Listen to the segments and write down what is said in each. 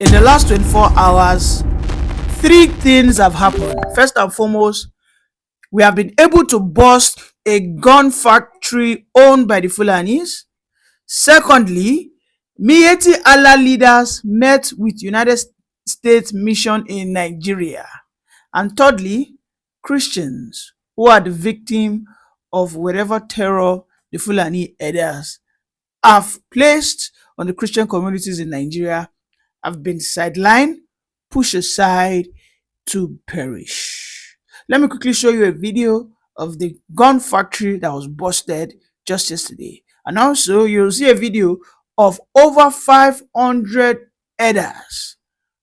In the last 24 hours, three things have happened. First and foremost, we have been able to bust a gun factory owned by the Fulanis. Secondly, Miyetti Allah leaders met with United States mission in Nigeria. And thirdly, Christians who are the victim of whatever terror the Fulani herders have placed on the Christian communities in Nigeria have been sidelined, pushed aside to perish. Let me quickly show you a video of the gun factory that was busted just yesterday. And also you'll see a video of over 500 herders,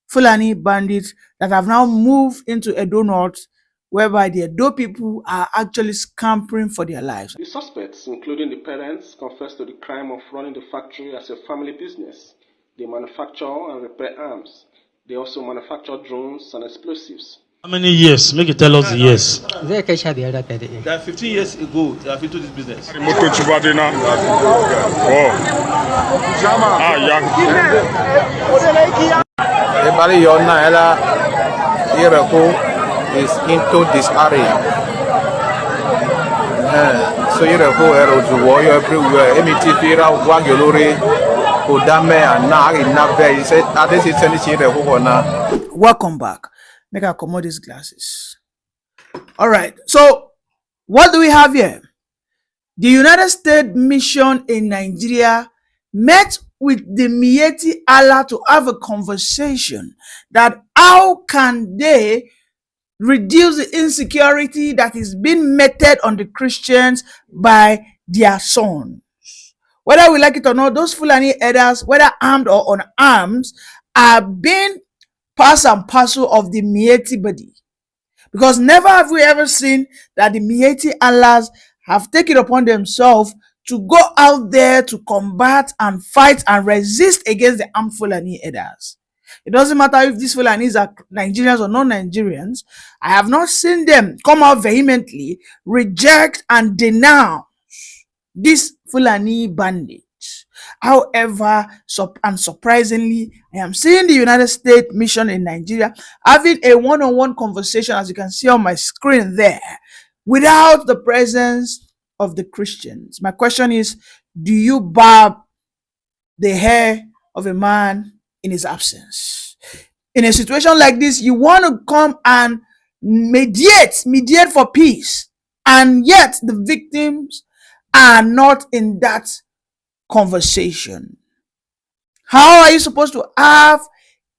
Fulani bandits, that have now moved into Edo North, whereby the Edo people are actually scampering for their lives. The suspects, including the parents, confessed to the crime of running the factory as a family business. They manufacture and repair arms. They also manufacture drones and explosives. How many years? Make you tell us the years. That 15 years ago, they have into this business. Is into this area. So you go everywhere. Emitifira, Waguluri, Udame, and Nag in Nabe. He said, this is any. Welcome back. Make I accommodate these glasses. All right. So, what do we have here? The United States mission in Nigeria met with the Miyetti Allah to have a conversation that how can they reduce the insecurity that is being meted on the Christians by their sons. Whether we like it or not, those Fulani herders, whether armed or unarmed, are being part and parcel of the Miyetti body. Because never have we ever seen that the Miyetti Allahs have taken upon themselves to go out there to combat and fight and resist against the armed Fulani herders. It doesn't matter if these Fulanis are Nigerians or non-Nigerians. I have not seen them come out vehemently, reject and denounce these Fulani bandits. However, unsurprisingly, I am seeing the United States mission in Nigeria having a one-on-one conversation, as you can see on my screen there, without the presence of the Christians. My question is, do you barb the hair of a man in his absence? In a situation like this, you want to come and mediate for peace, and yet the victims are not in that conversation. How are you supposed to have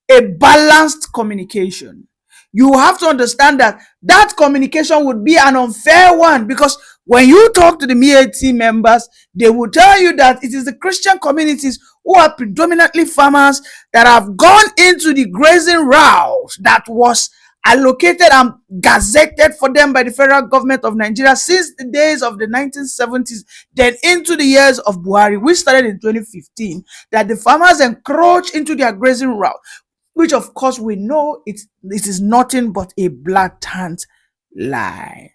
a balanced communication? You have to understand that that communication would be an unfair one, because when you talk to the Miyetti members, they will tell you that it is the Christian communities who are predominantly farmers that have gone into the grazing route that was allocated and gazetted for them by the federal government of Nigeria since the days of the 1970s, then into the years of Buhari, which started in 2015, that the farmers encroach into their grazing route, which of course we know it is nothing but a blatant lie.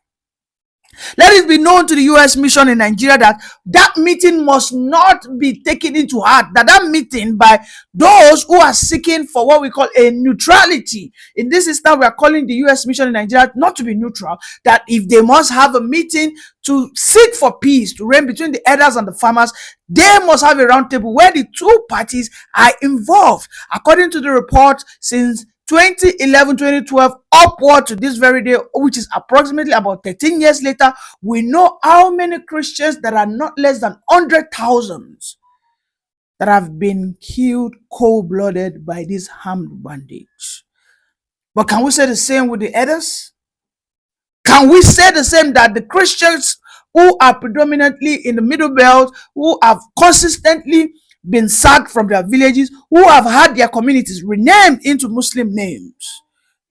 Let it be known to the U.S. mission in Nigeria that that meeting must not be taken into heart. That meeting by those who are seeking for what we call a neutrality. In this instance, we are calling the U.S. mission in Nigeria not to be neutral. That if they must have a meeting to seek for peace, to reign between the herders and the farmers, they must have a roundtable where the two parties are involved. According to the report, since 2011, 2012, upward to this very day, which is approximately about 13 years later, we know how many Christians that are not less than 100,000 that have been killed cold-blooded by these armed bandits. But can we say the same with the others? Can we say the same that the Christians who are predominantly in the Middlebelt, who have consistently been sacked from their villages, who have had their communities renamed into Muslim names?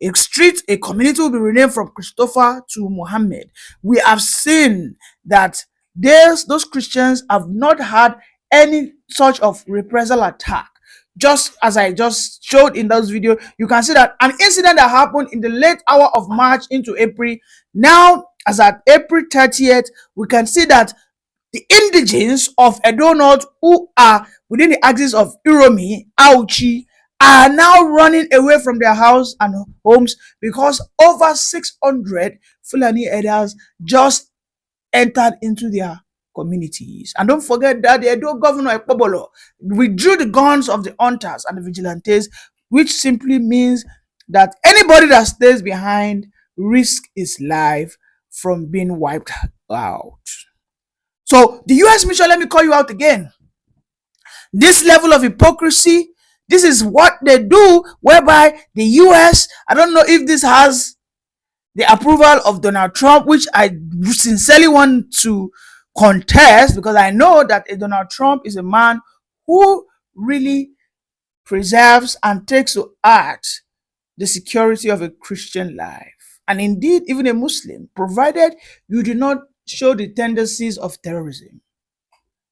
A community will be renamed from Christopher to Muhammad. We have seen that those Christians have not had any such of reprisal attack. Just as I just showed in those videos, you can see that an incident that happened in the late hour of March into April, now as at April 30th, we can see that the indigenes of Edo North, who are within the axis of Uromi, Auchi, are now running away from their house and homes because over 600 Fulani elders just entered into their communities. And don't forget that the Edo governor Ekpobolo withdrew the guns of the hunters and the vigilantes, which simply means that anybody that stays behind risks his life from being wiped out. So the US mission, let me call you out again. This level of hypocrisy, this is what they do, whereby the US, I don't know if this has the approval of Donald Trump, which I sincerely want to contest, because I know that Donald Trump is a man who really preserves and takes to heart the security of a Christian life, and indeed even a Muslim, provided you do not show the tendencies of terrorism.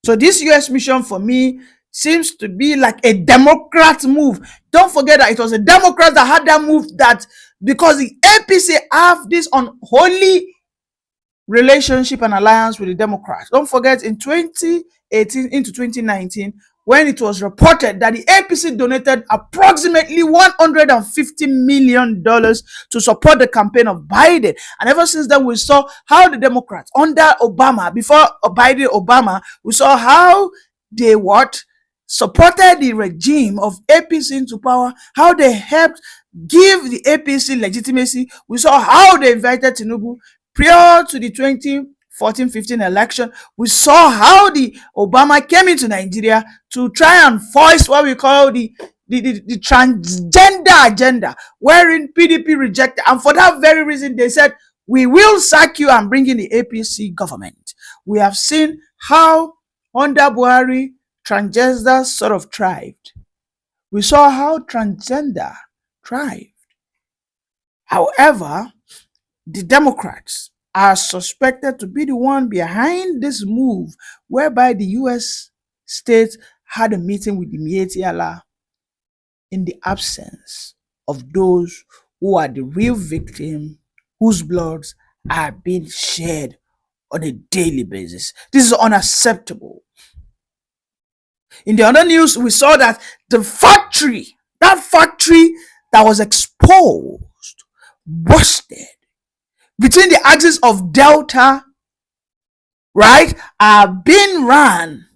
So this US mission for me seems to be like a Democrat move. Don't forget that it was a Democrat that had that move, that because the APC have this unholy relationship and alliance with the Democrats. Don't forget in 2018 into 2019, when it was reported that the APC donated approximately $150 million to support the campaign of Biden. And ever since then, we saw how the Democrats under Obama, before Biden Obama, we saw how they supported the regime of APC into power, how they helped give the APC legitimacy. We saw how they invited Tinubu prior to the 2014-15 election. We saw how the Obama came into Nigeria to try and voice what we call the transgender agenda, wherein PDP rejected. And for that very reason, they said, we will sack you and bring in the APC government. We have seen how under Buhari, transgender sort of thrived. We saw how transgender thrived. However, the Democrats are suspected to be the one behind this move, whereby the US state had a meeting with the Miyetti Allah in the absence of those who are the real victim, whose bloods are being shed on a daily basis. This is unacceptable. In the other news, we saw that the factory that was exposed, busted, between the axis of Delta, right, are being run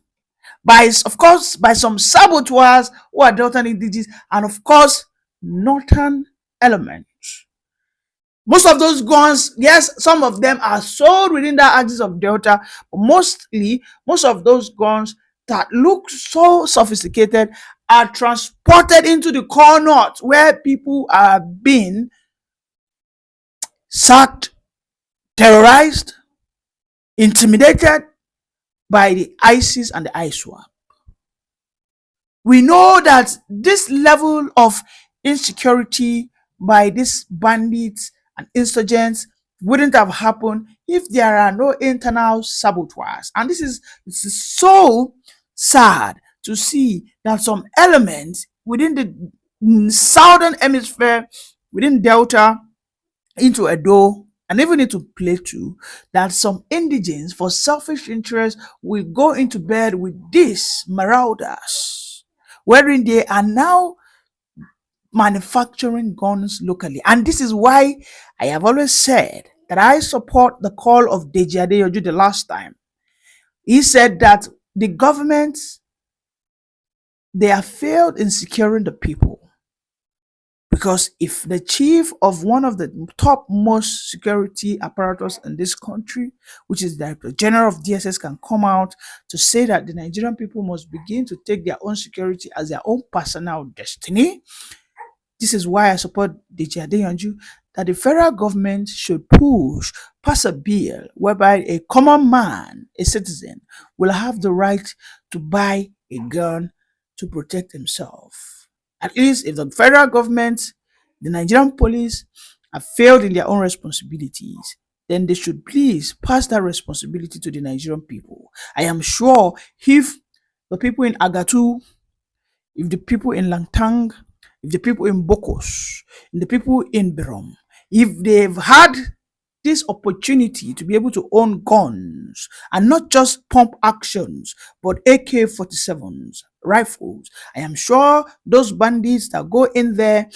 by, of course, by some saboteurs who are Delta indigenous, and of course, Northern elements. Most of those guns, yes, some of them are sold within that axis of Delta, but most of those guns that look so sophisticated are transported into the core north, where people are being sacked, terrorized, intimidated by the ISIS and the ISWAP. We know that this level of insecurity by these bandits and insurgents wouldn't have happened if there are no internal saboteurs. And this is so sad to see that some elements within the southern hemisphere, within Delta, into Edo, and even into Plateau, that some indigents, for selfish interest, will go into bed with these marauders, wherein they are now manufacturing guns locally. And this is why I have always said that I support the call of Deji Adeyoju the last time. He said that the government, they have failed in securing the people. Because if the chief of one of the topmost security apparatus in this country, which is the Director General of DSS, can come out to say that the Nigerian people must begin to take their own security as their own personal destiny, this is why I support Deji Adeyoju, that the federal government should pass a bill whereby a common man, a citizen, will have the right to buy a gun to protect himself. At least if the federal government, the Nigerian police, have failed in their own responsibilities, then they should please pass that responsibility to the Nigerian people. I am sure if the people in Agatu, if the people in Langtang, if the people in Bokos, if the people in Birom, if they've had this opportunity to be able to own guns and not just pump actions, but AK-47s, rifles. I am sure those bandits that go in there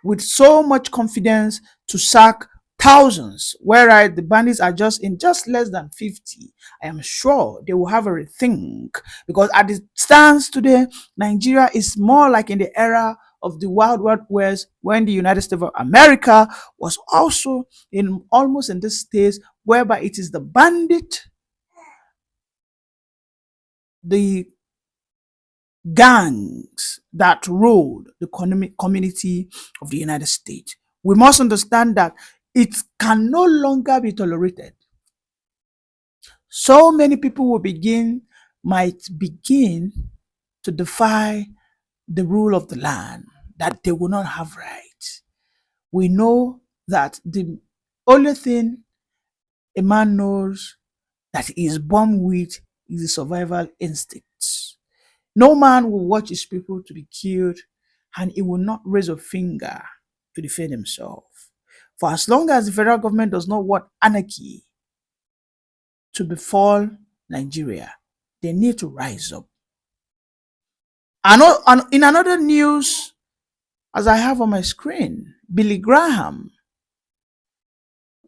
with so much confidence to sack thousands, whereas the bandits are just in just less than 50. I am sure they will have a rethink, because at the stance today, Nigeria is more like in the era of the Wild West, when the United States of America was also in almost in this stage, whereby it is the bandit, the gangs that ruled the community of the United States. We must understand that it can no longer be tolerated. So many people might begin to defy the rule of the land, that they will not have rights. We know that the only thing a man knows that he is born with is the survival instinct. No man will watch his people to be killed, and he will not raise a finger to defend himself. For as long as the federal government does not want anarchy to befall Nigeria, they need to rise up. And in another news, as I have on my screen, Billy Graham,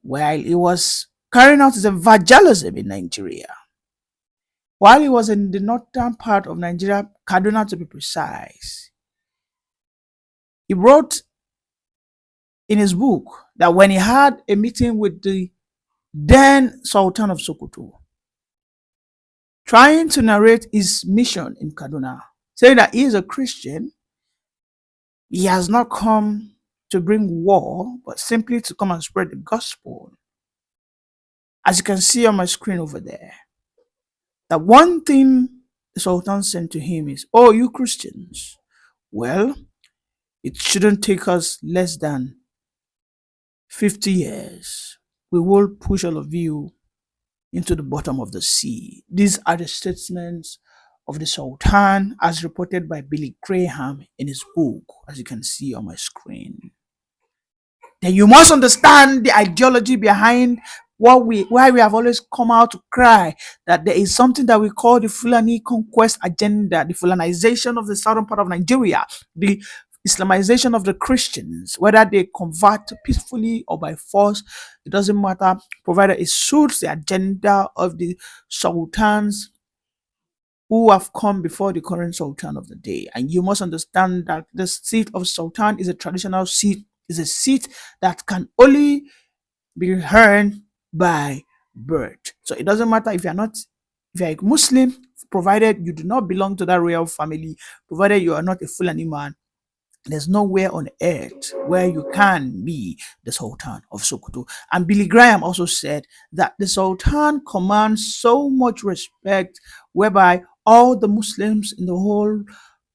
while he was carrying out his evangelism in Nigeria, while he was in the northern part of Nigeria, Kaduna to be precise, he wrote in his book that when he had a meeting with the then Sultan of Sokoto, trying to narrate his mission in Kaduna, saying that he is a Christian, he has not come to bring war, but simply to come and spread the gospel. As you can see on my screen over there, that one thing the Sultan said to him is, "Oh, you Christians, well, it shouldn't take us less than 50 years. We will push all of you into the bottom of the sea." These are the statements of the Sultan as reported by Billy Graham in his book, as you can see on my screen. Then you must understand the ideology behind why we have always come out to cry that there is something that we call the Fulani conquest agenda, the Fulanization of the southern part of Nigeria, the Islamization of the Christians, whether they convert peacefully or by force, it doesn't matter, provided it suits the agenda of the sultans who have come before the current sultan of the day. And you must understand that the seat of sultan is a traditional seat, is a seat that can only be earned by birth. So it doesn't matter if you're a Muslim, provided you do not belong to that royal family, provided you are not a Fulani man, there's nowhere on earth where you can be the Sultan of Sokoto. And Billy Graham also said that the Sultan commands so much respect, whereby all the Muslims in the whole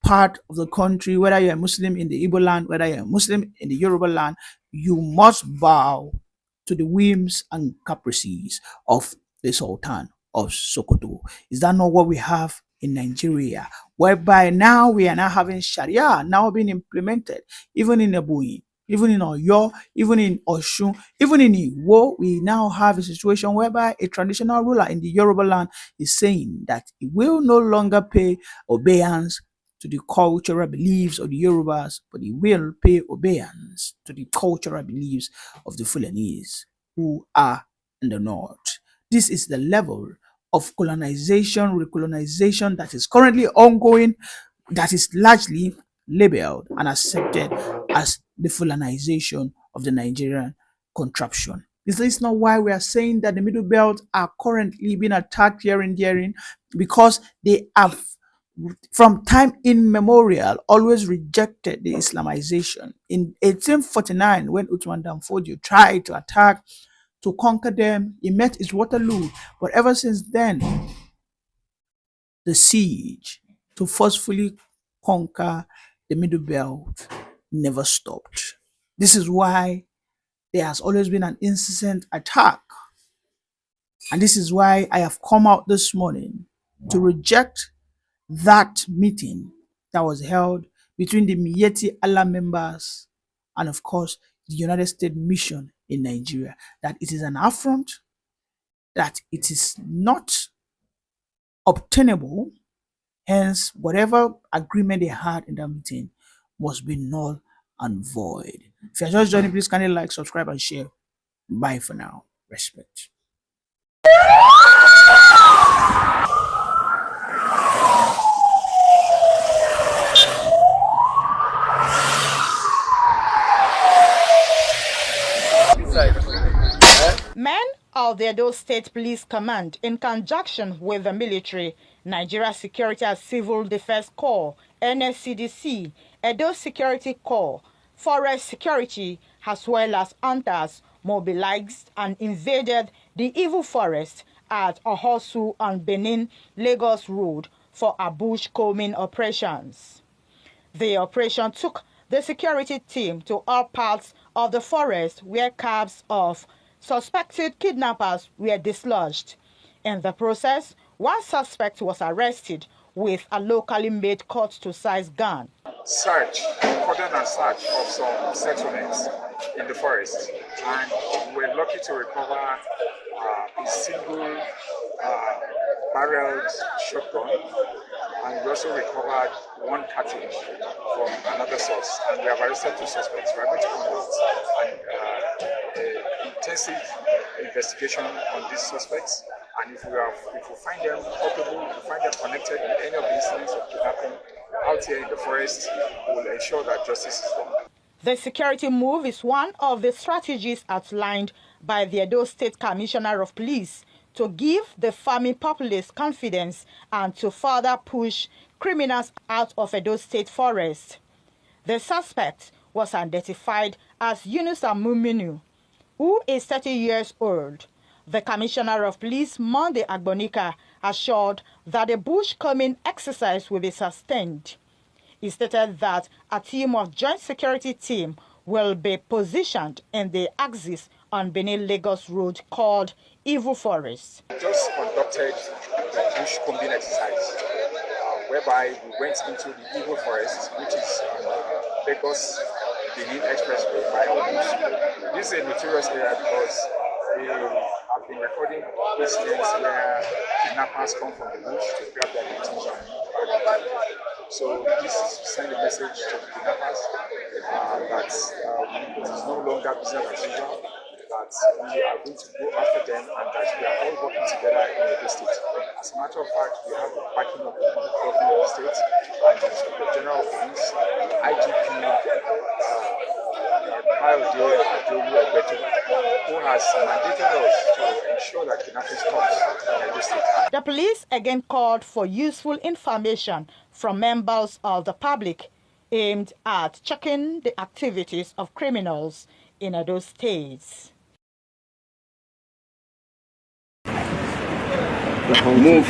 part of the country, whether you're a Muslim in the Igbo land, whether you're a Muslim in the Yoruba land, you must bow to the whims and caprices of the Sultan of Sokoto. Is that not what we have in Nigeria, whereby now we are now having Sharia now being implemented, even in Ebonyi, even in Oyo, even in Oshun, even in Iwo? We now have a situation whereby a traditional ruler in the Yoruba land is saying that he will no longer pay obedience to the cultural beliefs of the Yorubas, but he will pay obedience to the cultural beliefs of the Fulanese who are in the north. This is the level of colonization, recolonization that is currently ongoing, that is largely labeled and accepted as the Fulanization of the Nigerian contraption. Is this not why we are saying that the Middlebelt are currently being attacked here and there? Because they have, from time immemorial, always rejected the Islamization. In 1849, when Uthman Danfodio tried to attack, to conquer them, he met his Waterloo. But ever since then, the siege to forcefully conquer the Middle Belt never stopped. This is why there has always been an incessant attack. And this is why I have come out this morning to reject that meeting that was held between the Miyetti Allah members and, of course, the United States mission in Nigeria. That it is an affront, that it is not obtainable Hence, whatever agreement they had in that meeting must be null and void. If you're just joining, please kindly like, subscribe, and share. Bye for now. Respect. Men of the Edo State Police Command, in conjunction with the military, Nigeria Security and Civil Defense Corps, NSCDC, Edo Security Corps, Forest Security, as well as hunters, mobilized and invaded the evil forest at Ohosu on Benin-Lagos Road for ambush combing operations. The operation took the security team to all parts of the forest where cabs of suspected kidnappers were dislodged. In the process, one suspect was arrested with a locally made cut-to-size gun. Search, further search of some settlements in the forest, and we were lucky to recover a single barreled shotgun, and we also recovered one cartridge from another source, and we have arrested 2 suspects. We are going to conduct an intensive investigation on these suspects, and if we find them culpable, if we find them connected with any of the incidents of kidnapping out here in the forest, we will ensure that justice is done. The security move is one of the strategies outlined by the Edo State Commissioner of Police to give the farming populace confidence and to further push criminals out of Edo State Forest. The suspect was identified as Yunus Amuminu, who is 30 years old. The Commissioner of Police, Monday Agbonika, assured that the bush-combing exercise will be sustained. He stated that a team of joint security team will be positioned in the axis on Benin-Lagos Road called Evil Forest. We just conducted the bush-combing exercise, whereby we went into the Evil Forest, which is on Lagos Benin Expressway by Obush. This is a notorious area because we have been recording incidents where kidnappers come from the bush to grab their victims and so this is to send a message to the kidnappers that it is no longer business as usual, that we are going to go after them and that we are all working together in the state. As a matter of fact, we have the backing of the government of the state and the General of Police, IGP, who has mandated us to ensure that kidnapping stops in the state. The police again called for useful information from members of the public aimed at checking the activities of criminals in those states. Move.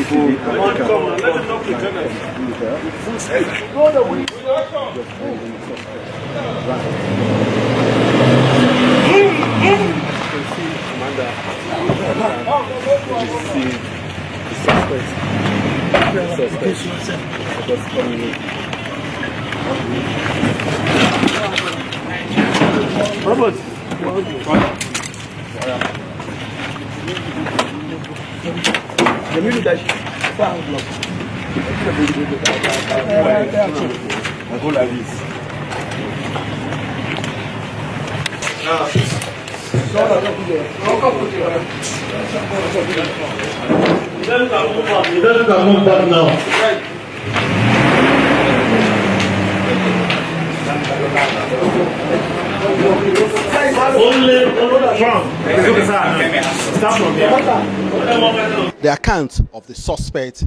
The account of the suspect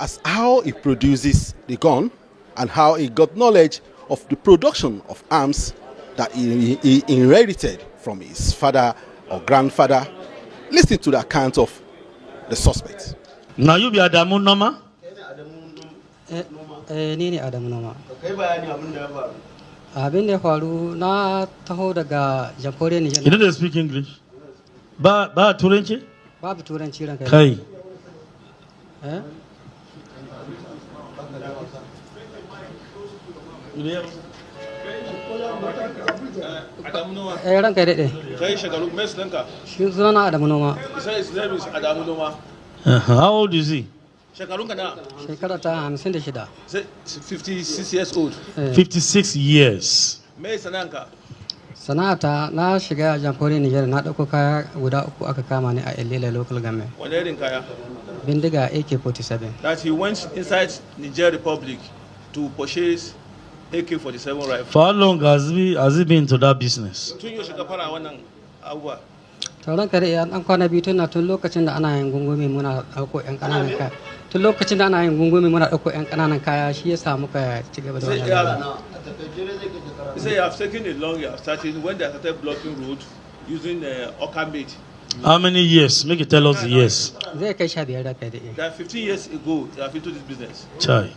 as how he produces the gun and how he got knowledge of the production of arms that he inherited from his father or grandfather. Listen to the account of the suspect. Now you be Adamu Noma? Nini Adamu Noma. Abin da faru na taho daga jamhuriyar Nijar. You don't speak English? Ba Turanci? Babu Turanci ranka. Kai. Ranka daɗe. Kai shekaru mai sunanka? Shi sunana Adamu Noma. His name is Adamu Noma. How old is he? Shekarun kana? Shekara ta 56. 56 years old. 56 years. Me sananka? Sana'ata na shiga jamhuriyar Nijar na ɗauko kaya guda 3 aka kama ni a Elila local government. Wane irin kaya? Bindiga AK-47. That he went inside Niger Republic to purchase AK-47 rifle. For how long has he been to that business? Tun yau shiga fara wannan abuwa. Tauran kare ya ɗan kwana biyu tun lokacin da ana yin gungumi muna ɗauko 'yan ƙananan kaya. Tun lokacin da ana yin gungumi muna ɗauko 'yan ƙananan kaya shi ya samu ka ci gaba da wannan. He said you have taken it long, you have started when they started blocking road using Okamate. How many years? Make you tell us the years. Zai kai 15 da kai da. That 15 years ago, they have into this business. Chai.